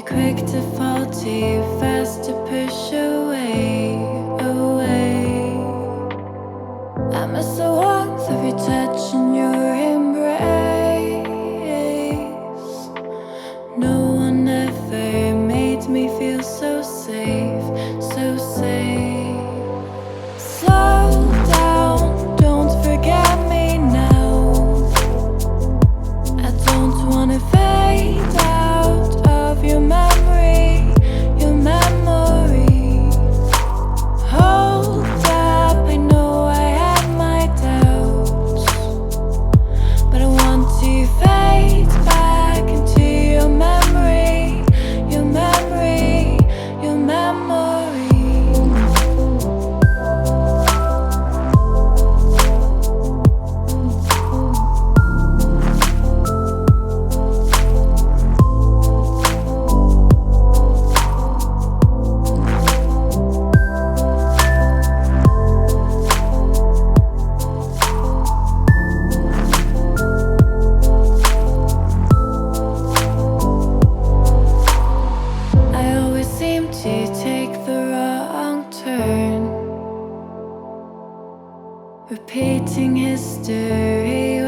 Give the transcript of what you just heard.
quick to fall, too fast to push away, away. I miss the warmth of your touch and your embrace. No one ever made me feel so safe, so safe. Slow down, don't forget me now. I don't wanna fade out of your memory, your memory. Hold up, I know I had my doubts, but I want to fade back into your memory, your memory, your memory. I always seem to take the wrong turn, repeating history